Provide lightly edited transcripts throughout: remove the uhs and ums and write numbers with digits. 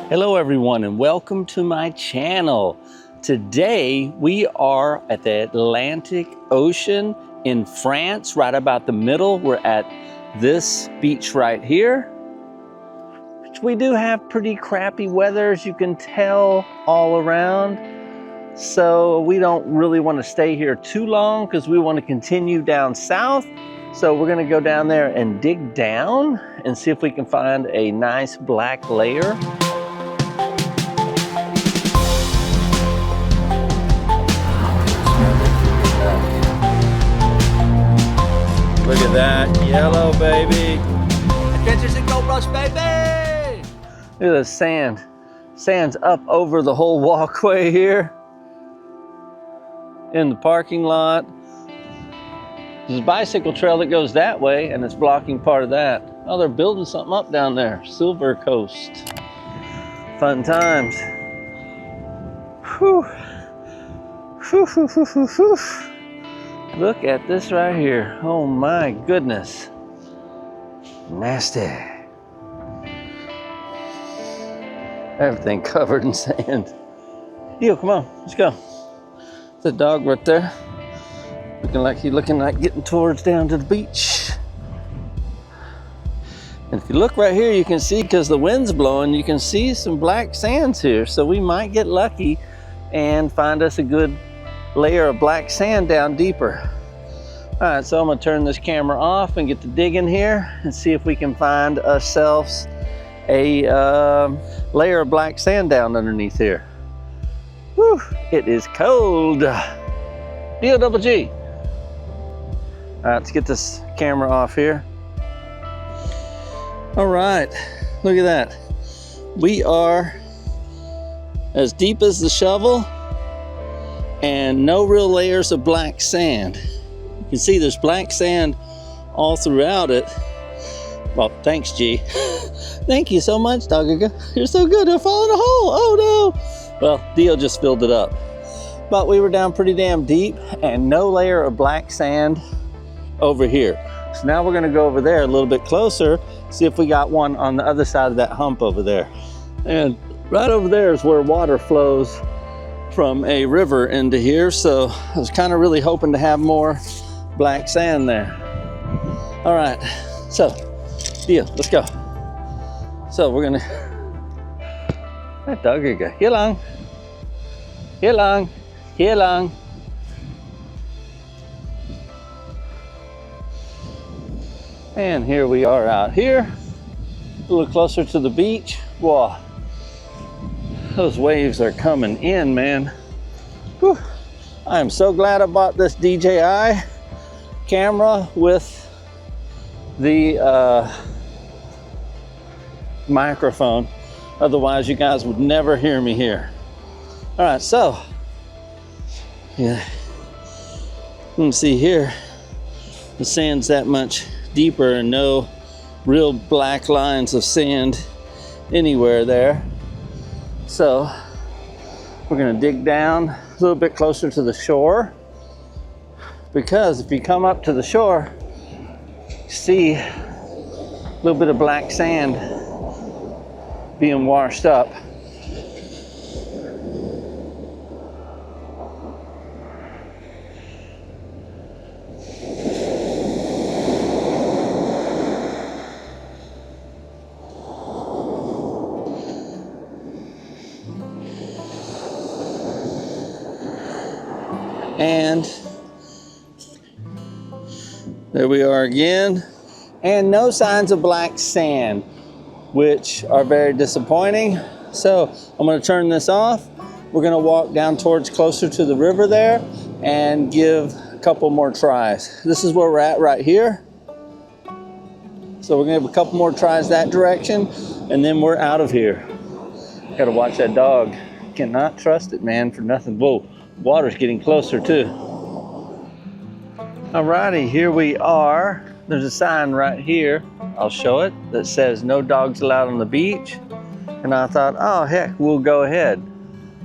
Hello everyone and welcome to my channel. Today we are at the Atlantic Ocean in France, right about the middle. We're at this beach right here. We do have pretty crappy weather, as you can tell, all around. So we don't really want to stay here too long because we want to continue down south. So we're going to go down there and dig down and see if we can find a nice black layer. Look at that yellow, baby. Adventures in Gold Rush, baby. Look at the sand. Sand's up over the whole walkway here in the parking lot. There's a bicycle trail that goes that way and it's blocking part of that. Oh, they're building something up down there. Silver Coast. Fun times. Whew. Whew, whew, whew, whew, whew. Look at this right here. Oh my goodness. Nasty. Everything covered in sand. Yo, come on, let's go. The dog right there. Looking like getting towards down to the beach. And if you look right here, you can see, because the wind's blowing, you can see some black sands here. So we might get lucky and find us a good layer of black sand down deeper. All right, so I'm gonna turn this camera off and get to digging here and see if we can find ourselves a layer of black sand down underneath here. Whew, it is cold. D-O-double-G. All right, let's get this camera off here. All right, look at that. We are as deep as the shovel and no real layers of black sand. You can see there's black sand all throughout it. Well, thanks, G. Thank you so much, Dogga. You're so good. I fall in a hole. Oh no. Well, Dio just filled it up. But we were down pretty damn deep and no layer of black sand over here. So now we're gonna go over there a little bit closer, see if we got one on the other side of that hump over there. And right over there is where water flows from a river into here. So I was kind of really hoping to have more black sand there. All right, so Dio, let's go. So we're gonna, that dog here go, here long, here long, here long. And here we are out here, a little closer to the beach. Whoa, those waves are coming in, man. Whew. I am so glad I bought this DJI camera with the microphone. Otherwise, you guys would never hear me here. All right, so, yeah, you can see here, the sand's that much deeper and no real black lines of sand anywhere there. So we're gonna dig down a little bit closer to the shore, because if you come up to the shore, you see a little bit of black sand being washed up. And there we are again, and no signs of black sand, which are very disappointing. So I'm going to turn this off. We're going to walk down towards closer to the river there and give a couple more tries. This is where we're at right here. So we're going to have a couple more tries that direction, and then we're out of here. Got to watch that dog. Cannot trust it, man, for nothing. Whoa. Water's getting closer too. Alrighty, here we are. There's a sign right here, I'll show it, that says no dogs allowed on the beach. And I thought, oh heck, we'll go ahead,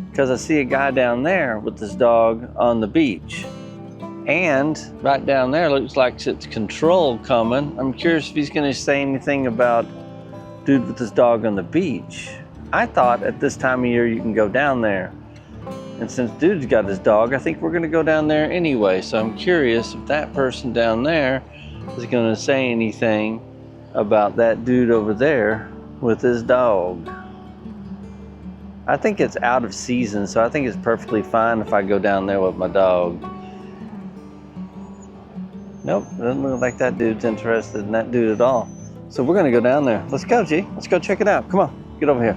because I see a guy down there with his dog on the beach. And right down there looks like it's Control coming. I'm curious if he's gonna say anything about dude with his dog on the beach. I thought at this time of year you can go down there. And since dude's got his dog, I think we're gonna go down there anyway. So I'm curious if that person down there is gonna say anything about that dude over there with his dog. I think it's out of season, so I think it's perfectly fine if I go down there with my dog. Nope, doesn't look like that dude's interested in that dude at all. So we're gonna go down there. Let's go, G. Let's go check it out. Come on, get over here.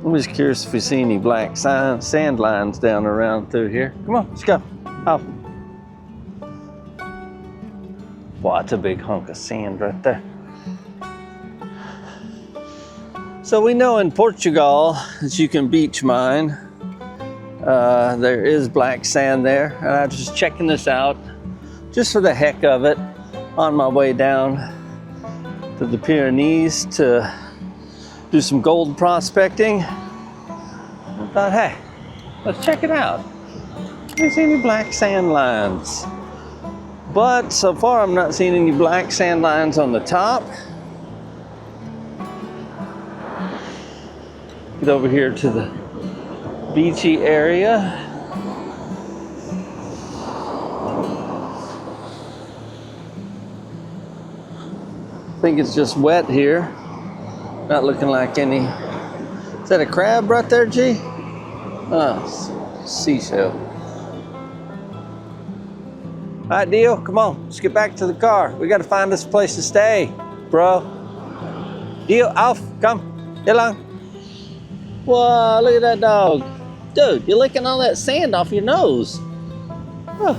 I'm just curious if we see any black sand lines down around through here. Come on, let's go. Off. Wow, that's a big hunk of sand right there. So we know in Portugal that you can beach mine. There is black sand there, and I'm just checking this out just for the heck of it on my way down to the Pyrenees to do some gold prospecting. I thought, hey, let's check it out. Do you see any black sand lines? But so far I'm not seeing any black sand lines on the top. Get over here to the beachy area. I think it's just wet here. Not looking like any. Is that a crab right there, G? Oh, seashell. All right, Dio, come on, let's get back to the car. We got to find us a place to stay, bro. Dio, Alf, come, get along. Whoa, look at that dog. Dude, you're licking all that sand off your nose. Oh.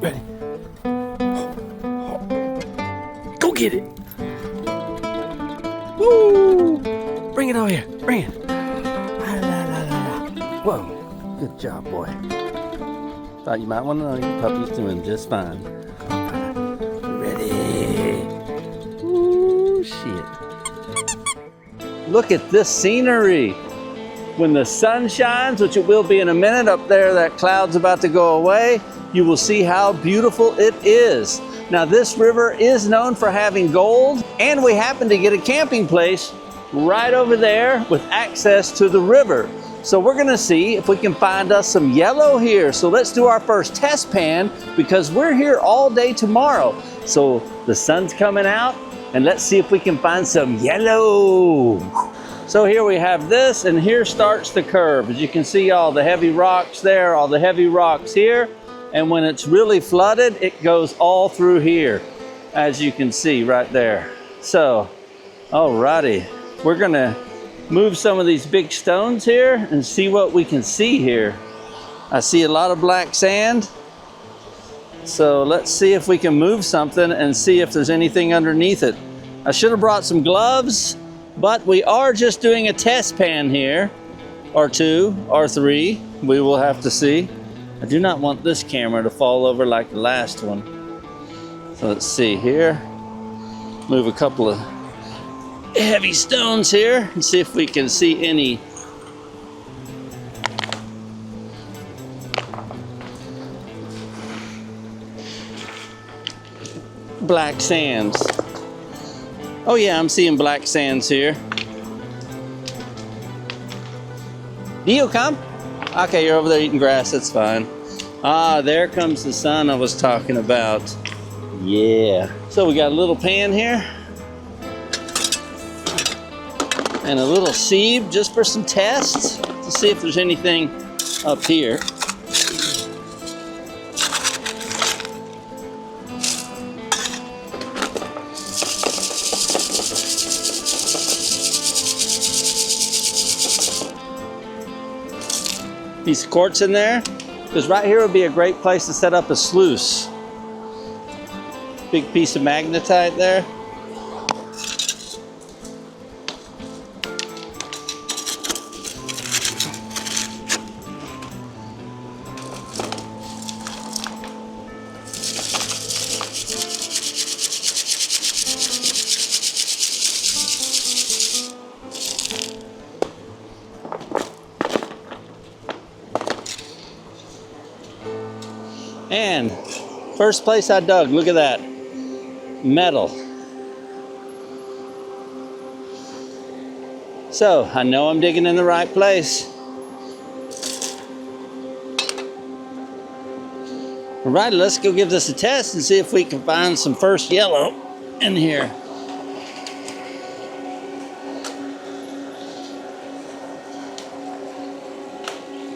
Ready? Go get it. Woo! Bring it over here. Bring it. La, la, la, la. Whoa. Good job, boy. Thought you might want to know your puppy's doing just fine. Ready. Ooh, shit. Look at this scenery. When the sun shines, which it will be in a minute, up there that cloud's about to go away, you will see how beautiful it is. Now this river is known for having gold, and we happen to get a camping place right over there with access to the river. So we're gonna see if we can find us some yellow here. So let's do our first test pan because we're here all day tomorrow. So the sun's coming out and let's see if we can find some yellow. So here we have this, and here starts the curve. As you can see, all the heavy rocks there, all the heavy rocks here. And when it's really flooded, it goes all through here, as you can see right there. So, alrighty, we're gonna move some of these big stones here and see what we can see here. I see a lot of black sand. So let's see if we can move something and see if there's anything underneath it. I should have brought some gloves, but we are just doing a test pan here, or 2 or 3. We will have to see. I do not want this camera to fall over like the last one. So let's see here. Move a couple of heavy stones here and see if we can see any black sands. Oh yeah, I'm seeing black sands here. Dio, come. Okay, you're over there eating grass, that's fine. Ah, there comes the sun I was talking about. Yeah. So we got a little pan here. And a little sieve just for some tests to see if there's anything up here. Piece of quartz in there, because right here would be a great place to set up a sluice. Big piece of magnetite there. And first place I dug, look at that, metal. So I know I'm digging in the right place. All right, let's go give this a test and see if we can find some first yellow in here.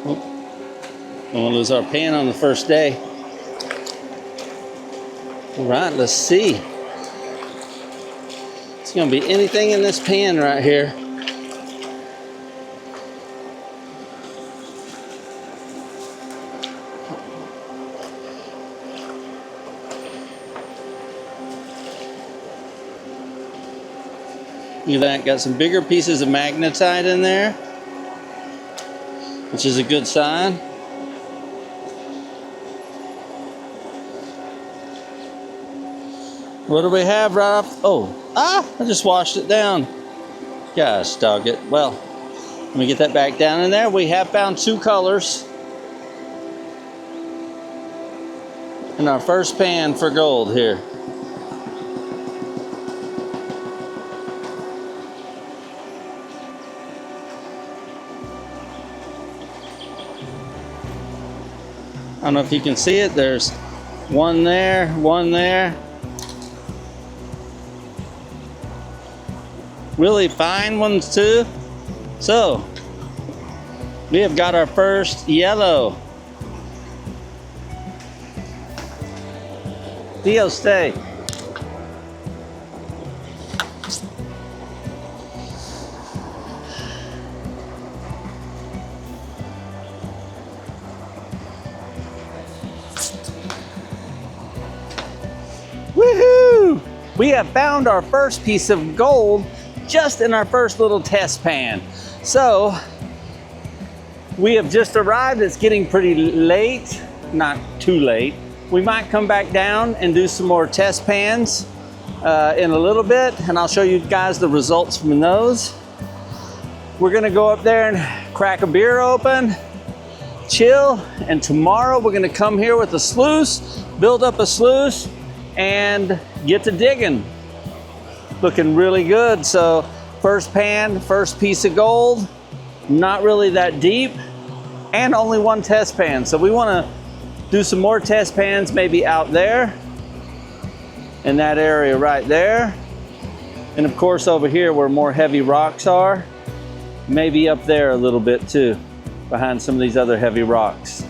Oh, don't want to lose our pan on the first day. All right, let's see. It's gonna be anything in this pan right here. Look at that, got some bigger pieces of magnetite in there, which is a good sign. What do we have right off? I just washed it down. Gosh, dog it. Well, let me get that back down in there. We have found two colors in our first pan for gold here. I don't know if you can see it. There's one there, one there. Really fine ones too. So we have got our first yellow. Theo, stay. Woohoo! We have found our first piece of gold just in our first little test pan. So we have just arrived. It's getting pretty late, not too late. We might come back down and do some more test pans in a little bit, and I'll show you guys the results from those. We're gonna go up there and crack a beer open, chill, and tomorrow we're gonna come here with a sluice, build up a sluice, and get to digging. Looking really good. So first pan, first piece of gold, not really that deep, and only one test pan. So we want to do some more test pans, maybe out there in that area right there, and of course over here where more heavy rocks are, maybe up there a little bit too, behind some of these other heavy rocks.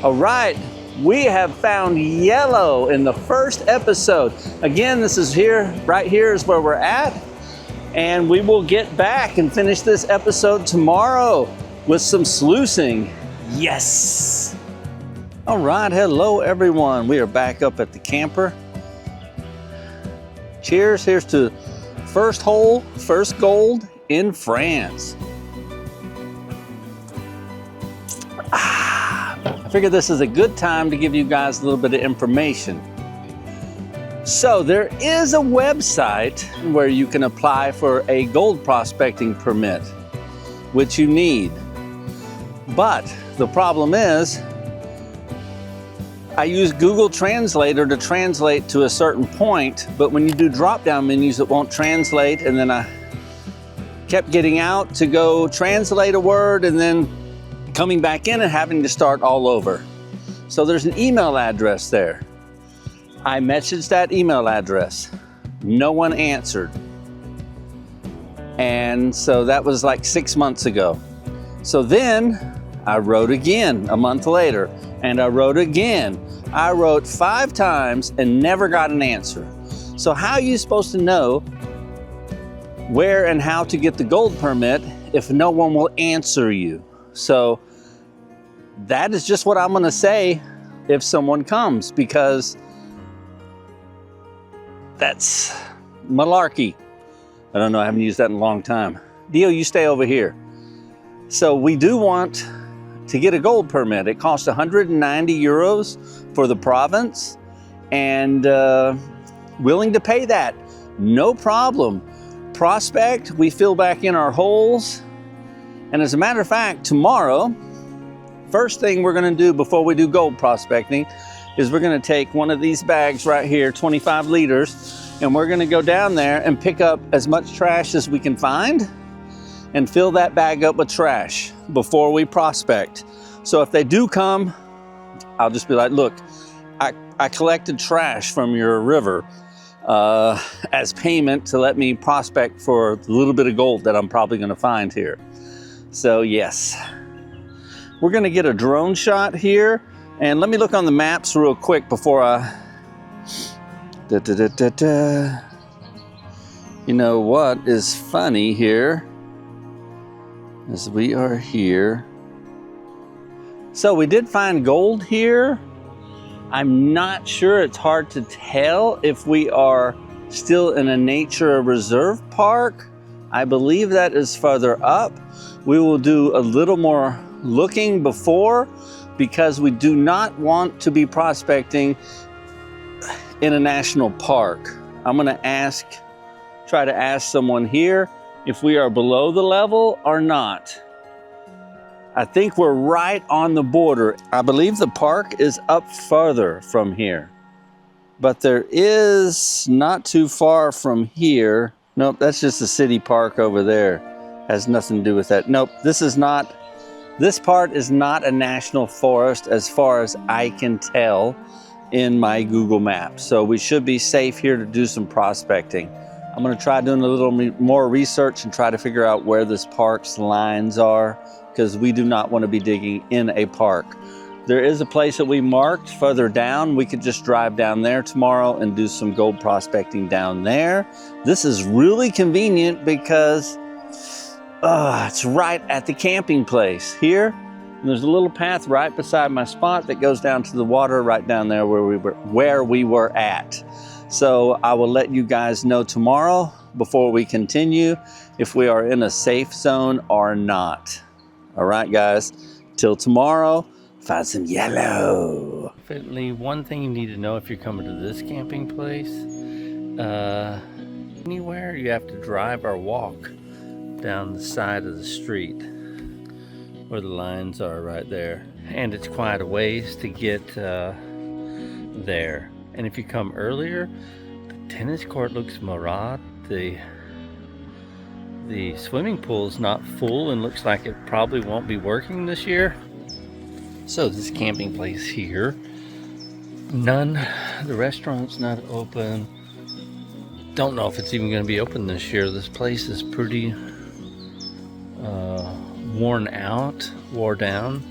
All right, we have found yellow in the first episode. Again, this is here, right here is where we're at. And we will get back and finish this episode tomorrow with some sluicing. Yes. All right, hello everyone. We are back up at the camper. Cheers, here's to first hole, first gold in France. I figured this is a good time to give you guys a little bit of information. So there is a website where you can apply for a gold prospecting permit, which you need. But the problem is, I use Google Translator to translate to a certain point, but when you do drop-down menus, it won't translate, and then I kept getting out to go translate a word and then coming back in and having to start all over. So there's an email address there. I messaged that email address. No one answered. And so that was like 6 months ago. So then I wrote again a month later, and I wrote again. I wrote 5 times and never got an answer. So how are you supposed to know where and how to get the gold permit if no one will answer you? So that is just what I'm gonna say if someone comes, because that's malarkey. I don't know, I haven't used that in a long time. Dio, you stay over here. So we do want to get a gold permit. It costs 190 euros for the province, and willing to pay that, no problem. Prospect, we fill back in our holes. And as a matter of fact, tomorrow, first thing we're gonna do before we do gold prospecting is we're gonna take one of these bags right here, 25 liters, and we're gonna go down there and pick up as much trash as we can find and fill that bag up with trash before we prospect. So if they do come, I'll just be like, look, I collected trash from your river as payment to let me prospect for the little bit of gold that I'm probably gonna find here. So yes, we're gonna get a drone shot here, and let me look on the maps real quick before I, You know what is funny here is we are here. So we did find gold here. I'm not sure, it's hard to tell if we are still in a nature reserve park. I believe that is further up. We will do a little more looking before, because we do not want to be prospecting in a national park. I'm gonna try to ask someone here if we are below the level or not. I think we're right on the border. I believe the park is up further from here, but there is not too far from here. Nope, that's just a city park over there. Has nothing to do with that. Nope, this part is not a national forest as far as I can tell in my Google Maps. So we should be safe here to do some prospecting. I'm gonna try doing a little more research and try to figure out where this park's lines are, because we do not want to be digging in a park. There is a place that we marked further down. We could just drive down there tomorrow and do some gold prospecting down there. This is really convenient because it's right at the camping place here. And there's a little path right beside my spot that goes down to the water right down there where we were at. So I will let you guys know tomorrow before we continue if we are in a safe zone or not. All right, guys, till tomorrow, find some yellow. Definitely one thing you need to know if you're coming to this camping place, anywhere you have to drive or walk down the side of the street where the lines are right there. And it's quite a ways to get there. And if you come earlier, the tennis court looks marred. The swimming pool is not full and looks like it probably won't be working this year. So this camping place here, the restaurant's not open. Don't know if it's even going to be open this year. This place is pretty wore down.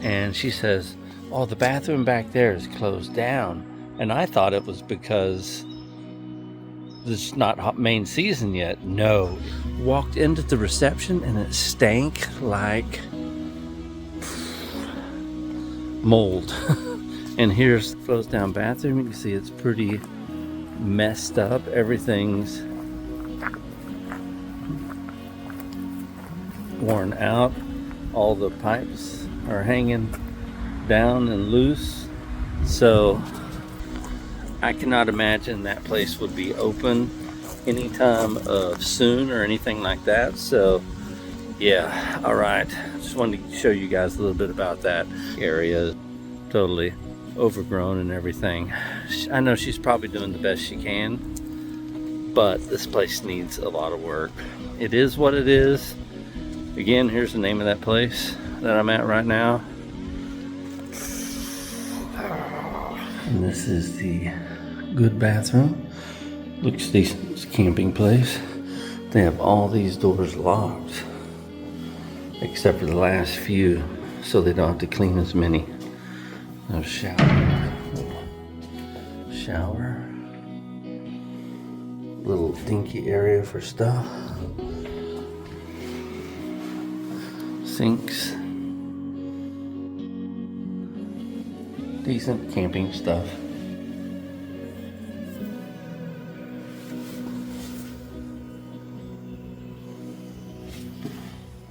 And she says, oh, the bathroom back there is closed down. And I thought it was because it's not main season yet. No. Walked into the reception and it stank like mold. And here's the closed down bathroom. You can see it's pretty messed up. Everything's worn out. All the pipes are hanging down and loose. So I cannot imagine that place would be open anytime soon or anything like that. So yeah, all right, just wanted to show you guys a little bit about that area. Totally overgrown and everything. I know she's probably doing the best she can, but this place needs a lot of work. It is what it is. Again, here's the name of that place that I'm at right now. And this is the good bathroom. Looks decent. It's a camping place. They have all these doors locked, except for the last few, so they don't have to clean as many. No shower. Little dinky area for stuff. Sinks. Decent camping stuff.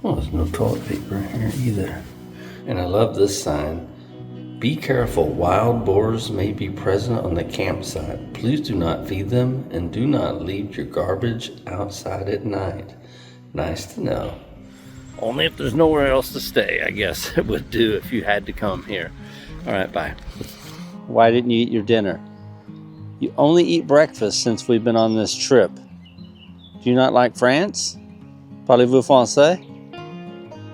Well, there's no toilet paper here either. And I love this sign. Be careful, wild boars may be present on the campsite. Please do not feed them and do not leave your garbage outside at night. Nice to know. Only if there's nowhere else to stay, I guess it would do if you had to come here. All right, bye. Why didn't you eat your dinner? You only eat breakfast since we've been on this trip. Do you not like France? Parlez-vous français?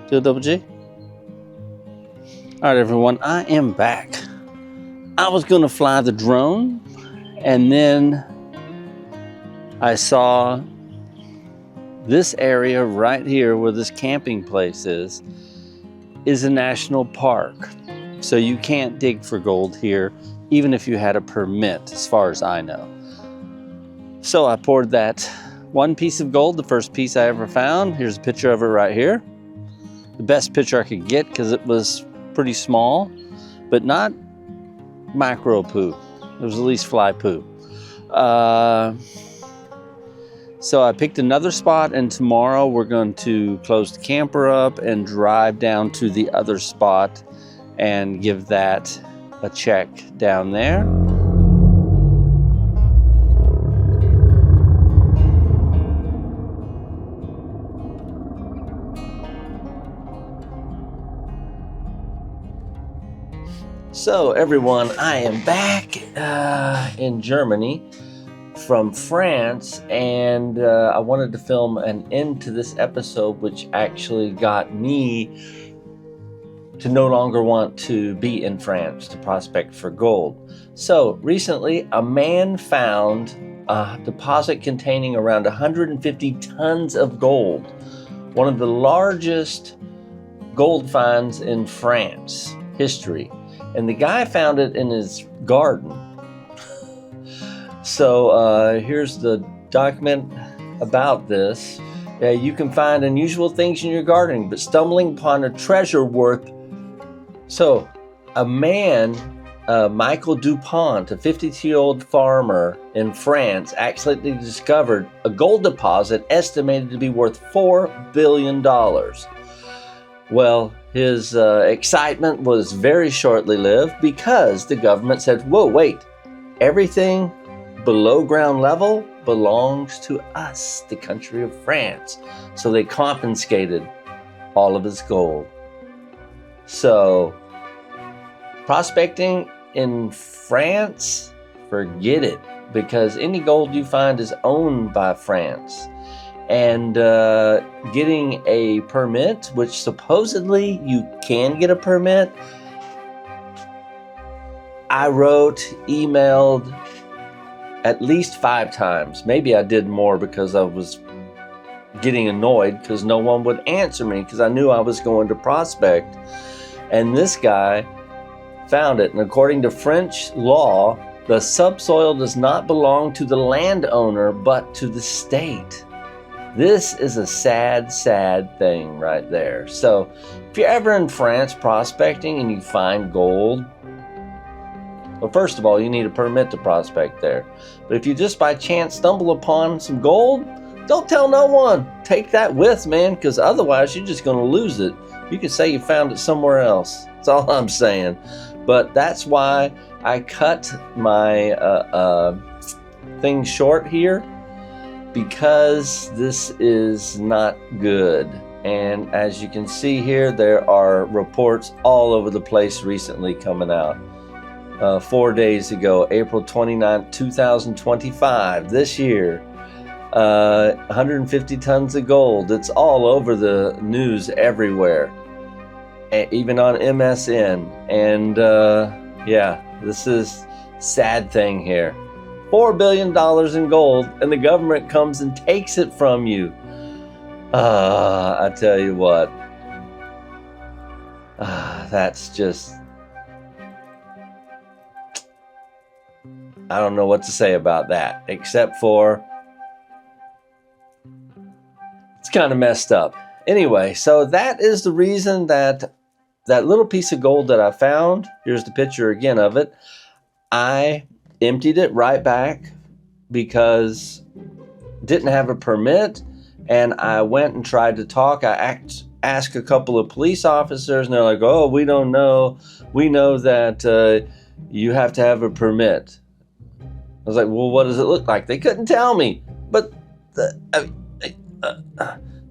Double G? All right, everyone, I am back. I was gonna fly the drone, and then I saw this area right here where this camping place is a national park. So you can't dig for gold here, even if you had a permit, as far as I know. So I poured that one piece of gold, the first piece I ever found. Here's a picture of it right here. The best picture I could get because it was pretty small, but not micro poo. It was at least fly poo. So I picked another spot, and tomorrow we're going to close the camper up and drive down to the other spot and give that a check down there. So everyone, I am back in Germany from France, and I wanted to film an end to this episode, which actually got me to no longer want to be in France to prospect for gold. So recently, a man found a deposit containing around 150 tons of gold, one of the largest gold finds in France history. And the guy found it in his garden. So here's the document about this. You can find unusual things in your garden, but stumbling upon a treasure worth... So a man, Michael Dupont, a 52-year-old farmer in France, accidentally discovered a gold deposit estimated to be worth $4 billion. Well, his excitement was very shortly lived because the government said, whoa, wait, everything below ground level belongs to us, the country of France. So they confiscated all of his gold. So prospecting in France, forget it, because any gold you find is owned by France. And getting a permit, which supposedly you can get a permit, I wrote, emailed at least 5 times. Maybe I did more because I was getting annoyed because no one would answer me because I knew I was going to prospect. And this guy found it. And according to French law, the subsoil does not belong to the landowner, but to the state. This is a sad, sad thing right there. So if you're ever in France prospecting and you find gold, well, first of all, you need a permit to prospect there. But if you just by chance stumble upon some gold, don't tell no one. Take that with, man, because otherwise you're just going to lose it. You could say you found it somewhere else. That's all I'm saying. But that's why I cut my thing short here, because this is not good. And as you can see here, there are reports all over the place recently coming out. 4 days ago, April 29th, 2025, this year, 150 tons of gold. It's all over the news everywhere, even on MSN. And yeah, this is sad thing here. $4 billion in gold, and the government comes and takes it from you. I tell you what, that's just, I don't know what to say about that, except for it's kind of messed up. Anyway, so that is the reason that that little piece of gold that I found, here's the picture again of it, I emptied it right back because didn't have a permit, and I went and tried to talk. I asked a couple of police officers, and they're like, oh, we don't know. We know that you have to have a permit. I was like, well, what does it look like? They couldn't tell me. But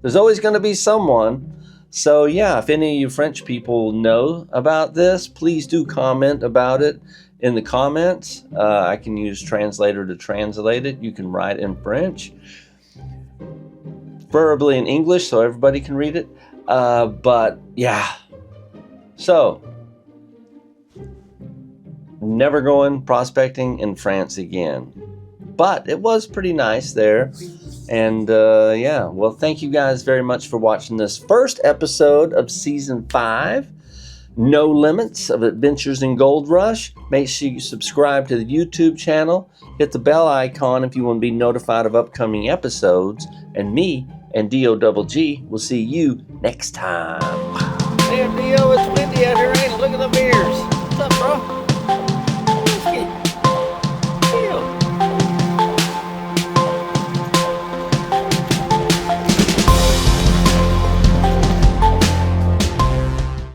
there's always going to be someone. So yeah, if any of you French people know about this, please do comment about it in the comments. I can use translator to translate it. You can write in French, preferably in English so everybody can read it. But yeah, so never going prospecting in France again. But it was pretty nice there. And yeah, well, thank you guys very much for watching this first episode of season 5, No Limits of Adventures in Gold Rush. Make sure you subscribe to the YouTube channel. Hit the bell icon if you want to be notified of upcoming episodes. And me and DOGG will see you next time. Damn, Dio, it's windy out here, ain't it? Look at the mirrors. What's up, bro?